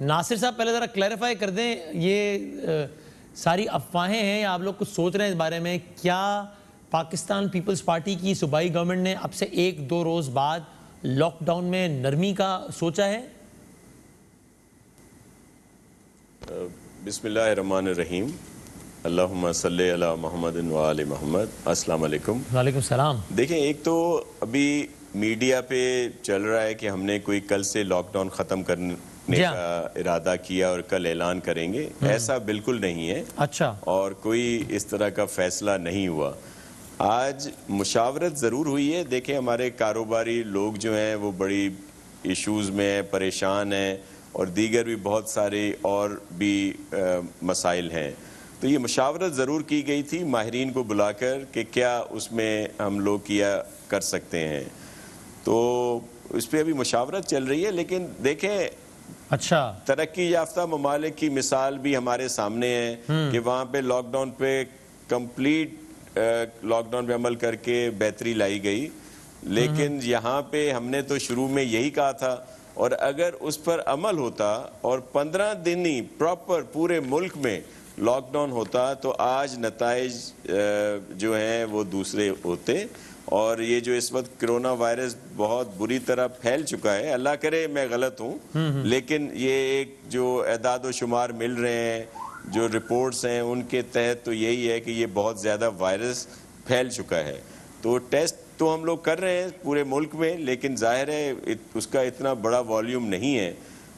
ناصر صاحب پہلے ذرا کلیریفائی کر دیں، یہ ساری افواہیں ہیں یا آپ لوگ کچھ سوچ رہے ہیں اس بارے میں؟ کیا پاکستان پیپلز پارٹی کی صوبائی گورنمنٹ نے اب سے 1-2 روز بعد لاک ڈاؤن میں نرمی کا سوچا ہے؟ بسم اللہ الرحمن الرحیم، اللہم صلی علی محمد و آل محمد۔ السلام علیکم۔ وعلیکم السلام۔ دیکھیں، ایک تو ابھی میڈیا پہ چل رہا ہے کہ ہم نے کوئی کل سے لاک ڈاؤن ختم کرنے کا ارادہ کیا اور کل اعلان کریں گے۔ ایسا بالکل نہیں ہے، اچھا، اور کوئی اس طرح کا فیصلہ نہیں ہوا۔ آج مشاورت ضرور ہوئی ہے۔ دیکھیں، ہمارے کاروباری لوگ جو ہیں وہ بڑی ایشوز میں ہیں، پریشان ہیں، اور دیگر بھی بہت سارے اور بھی مسائل ہیں۔ تو یہ مشاورت ضرور کی گئی تھی ماہرین کو بلا کر کہ کیا اس میں ہم لوگ کیا کر سکتے ہیں، تو اس پہ ابھی مشاورت چل رہی ہے۔ لیکن دیکھیں، اچھا، ترقی یافتہ ممالک کی مثال بھی ہمارے سامنے ہے کہ وہاں پہ لاک ڈاؤن پہ کمپلیٹ لاک ڈاؤن پہ عمل کر کے بہتری لائی گئی، لیکن یہاں پہ ہم نے تو شروع میں یہی کہا تھا، اور اگر اس پر عمل ہوتا اور 15 دن ہی پراپر پورے ملک میں لاک ڈاؤن ہوتا تو آج نتائج جو ہیں وہ دوسرے ہوتے۔ اور یہ جو اس وقت کرونا وائرس بہت بری طرح پھیل چکا ہے، اللہ کرے میں غلط ہوں، لیکن یہ ایک جو اعداد و شمار مل رہے ہیں، جو رپورٹس ہیں، ان کے تحت تو یہی ہے کہ یہ بہت زیادہ وائرس پھیل چکا ہے۔ تو ٹیسٹ تو ہم لوگ کر رہے ہیں پورے ملک میں، لیکن ظاہر ہے اس کا اتنا بڑا والیوم نہیں ہے۔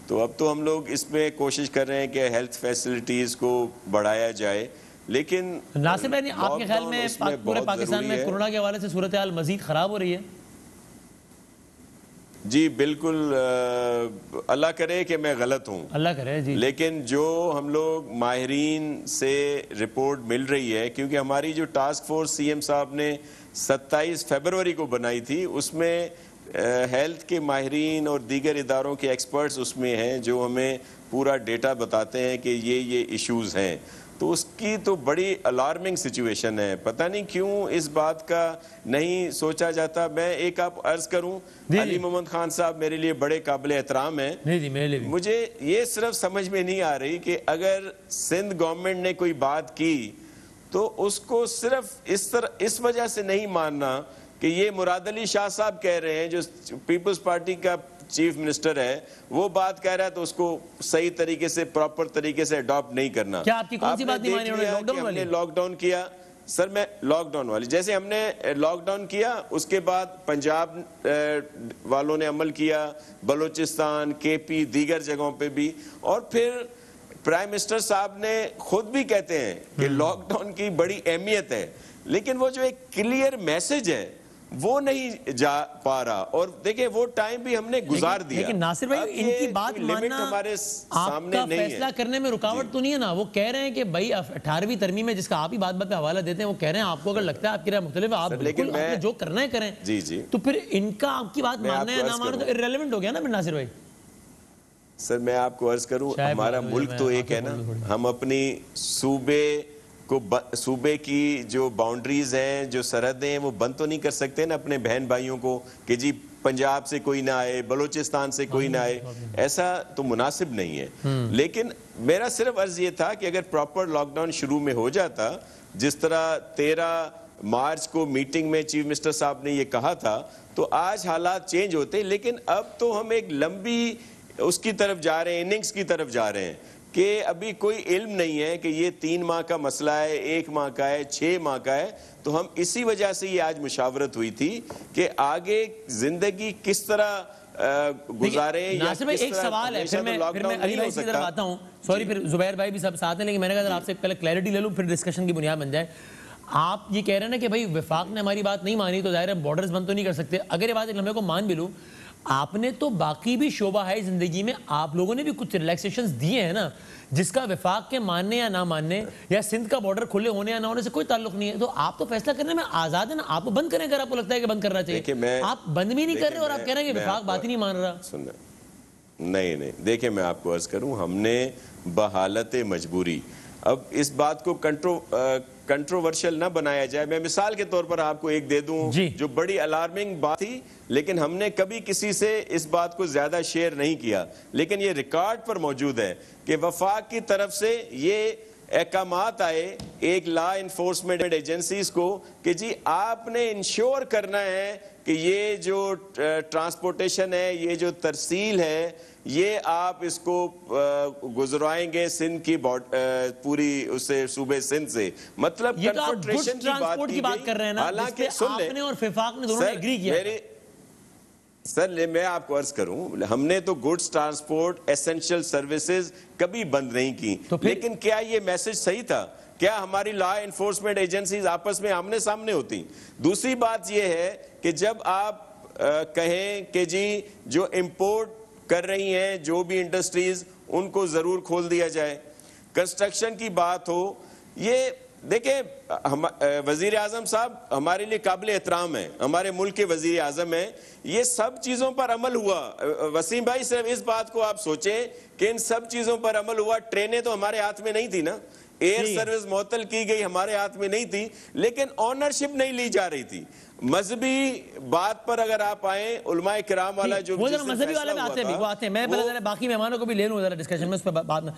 تو اب تو ہم لوگ اس میں کوشش کر رہے ہیں کہ ہیلتھ فیسلٹیز کو بڑھایا جائے، لیکن ناصر بھائی، آپ کے خیال میں پورے پاکستان میں کورونا کے حوالے سے صورتحال مزید خراب ہو رہی ہے؟ جی بالکل، اللہ کرے کہ میں غلط ہوں، اللہ کرے جی، لیکن جو ہم لوگ ماہرین سے رپورٹ مل رہی ہے، کیونکہ ہماری جو ٹاسک فورس سی ایم صاحب نے 27 فروری کو بنائی تھی، اس میں ہیلتھ کے ماہرین اور دیگر اداروں کے ایکسپرٹس اس میں ہیں جو ہمیں پورا ڈیٹا بتاتے ہیں کہ یہ ایشوز ہیں۔ تو اس کی تو بڑی الارمنگ سچویشن ہے، پتہ نہیں کیوں اس بات کا نہیں سوچا جاتا۔ میں ایک آپ عرض کروں، علی محمد خان صاحب میرے لیے بڑے قابل احترام ہیں، مجھے یہ صرف سمجھ میں نہیں آ رہی کہ اگر سندھ گورنمنٹ نے کوئی بات کی تو اس کو صرف اس وجہ سے نہیں ماننا کہ یہ مراد علی شاہ صاحب کہہ رہے ہیں، جو پیپلز پارٹی کا چیف منسٹر ہے، وہ بات کہہ رہا ہے تو اس کو صحیح طریقے سے پراپر طریقے سے اڈاپٹ نہیں کرنا۔ کیا آپ کی کون سی بات نہیں مانی انہوں نے؟ لاک ڈاؤن والی؟ ہم نے لاک ڈاؤن کیا سر، میں لاک ڈاؤن والی، جیسے ہم نے لاک ڈاؤن کیا، اس کے بعد پنجاب والوں نے عمل کیا، بلوچستان، کے پی، دیگر جگہوں پہ بھی، اور پھر پرائم منسٹر صاحب نے خود بھی کہتے ہیں کہ لاک ڈاؤن کی بڑی اہمیت ہے، لیکن وہ جو ایک کلیئر میسج ہے وہ نہیں جا پا رہا، اور دیکھیں وہ ٹائم بھی ہم نے گزار دیا۔ لیکن ناصر بھائی، ان کی بات ماننا ہمارے آپ کا فیصلہ کرنے میں رکاوٹ تو نہیں ہے نا؟ وہ کہہ رہے ہیں کہ بھائی 18ویں ترمیم ہے، جس کا آپ ہی بات پہ حوالہ دیتے ہیں، وہ کہہ رہے ہیں آپ کو اگر لگتا ہے آپ کی رائے مختلف ہے، آپ بالکل جو کرنا ہے کریں، تو پھر ان کا آپ کی بات ماننا ہے نہ ماننا تو irrelevant ہو گیا نا پھر ناصر بھائی۔ سر میں آپ کو عرض کروں، ہمارا ملک تو ایک ہے نا، ہم اپنی صوبے کی جو باؤنڈریز ہیں، جو سرحدیں ہیں، وہ بند تو نہیں کر سکتے نا اپنے بہن بھائیوں کو کہ جی پنجاب سے کوئی نہ آئے، بلوچستان سے کوئی نہ آئے، ایسا تو مناسب نہیں ہے۔ لیکن میرا صرف عرض یہ تھا کہ اگر پراپر لاک ڈاؤن شروع میں ہو جاتا، جس طرح 13 مارچ کو میٹنگ میں چیف منسٹر صاحب نے یہ کہا تھا، تو آج حالات چینج ہوتے۔ لیکن اب تو ہم ایک لمبی اس کی طرف جا رہے ہیں، اننگز کی طرف جا رہے ہیں کہ ابھی کوئی علم نہیں ہے کہ یہ 3 ماہ کا مسئلہ ہے، 1 ماہ کا ہے، 6 ماہ کا ہے۔ تو ہم اسی وجہ سے یہ آج مشاورت ہوئی تھی کہ آگے زندگی کس طرح گزاریں۔ ناصر بھائی ایک سوال ہے، پھر میں علی بھائی کی طرف آتا ہوں، سوری پھر زبیر بھائی بھی سب ساتھ ہیں، لیکن میں نے کہا آپ سے پہلے کلیئرٹی لے لوں پھر ڈسکشن کی بنیاد بن جائے۔ آپ یہ کہہ رہے ہیں نا کہ بھائی وفاق نے ہماری بات نہیں مانی تو ظاہر ہے بارڈرز بند تو نہیں کر سکتے۔ اگر یہ بات ایک لمحے کو مان بھی لوں، آپ نے تو باقی بھی شعبہ ہے زندگی میں، آپ لوگوں نے بھی کچھ ریلیکسیشنز دیے ہیں نا، جس کا وفاق کے ماننے یا نہ ماننے یا سندھ کا بارڈر کھلے ہونے یا نہ ہونے سے کوئی تعلق نہیں ہے۔ تو آپ تو فیصلہ کرنے میں آزاد ہیں نا، آپ بند کریں اگر آپ کو لگتا ہے کہ بند کرنا چاہیے۔ آپ بند بھی نہیں کر رہے اور آپ کہہ رہے ہیں کہ وفاق بات ہی نہیں مان رہا۔ نہیں، دیکھیں میں آپ کو عرض کروں، ہم نے بحالت مجبوری اب اس بات کو کنٹروورشل نہ بنایا جائے. میں مثال کے طور پر آپ کو ایک دے دوں جو بڑی الارمنگ بات تھی, لیکن ہم نے کبھی کسی سے اس بات کو زیادہ شیئر نہیں کیا, لیکن یہ ریکارڈ پر موجود ہے کہ وفاق کی طرف سے یہ احکامات آئے ایک لا انفورسمنٹ ایجنسیز کو کہ جی آپ نے انشور کرنا ہے کہ یہ جو ٹرانسپورٹیشن ہے, یہ جو ترسیل ہے, یہ آپ اس کو گزروائیں گے سندھ کی پوری اسے صوبے سندھ سے. مطلب کنفیڈریشن کی بات کر رہے ہیں نا, حالانکہ آپ نے اور وفاق نے دونوں نے ایگری کیا. سر میں آپ کو عرض کروں, ہم نے تو گڈس ٹرانسپورٹ ایسنشل سروسز کبھی بند نہیں کی, لیکن کیا یہ میسج صحیح تھا؟ کیا ہماری لا انفورسمنٹ ایجنسیز آپس میں آمنے سامنے ہوتی؟ دوسری بات یہ ہے کہ جب آپ کہیں کہ جی جو امپورٹ کر رہی ہیں جو بھی انڈسٹریز ان کو ضرور کھول دیا جائے, کنسٹرکشن کی بات ہو, یہ دیکھیں وزیر اعظم صاحب ہمارے لیے قابل احترام ہیں, ہمارے ملک کے وزیر اعظم ہیں, یہ سب چیزوں پر عمل ہوا. وسیم بھائی صرف اس بات کو آپ سوچیں کہ ان سب چیزوں پر عمل ہوا. ٹرینیں تو ہمارے ہاتھ میں نہیں تھی نا, ایئر سروس معطل کی گئی ہمارے ہاتھ میں نہیں تھی, لیکن آنرشپ نہیں لی جا رہی تھی. مذہبی بات پر اگر آپ آئیں, علماء کرام والا جو مذہبی والے میں آتے ہیں, میں باقی مہمانوں کو بھی لے لوں ذرا ڈسکشن میں, اس پہ بات میں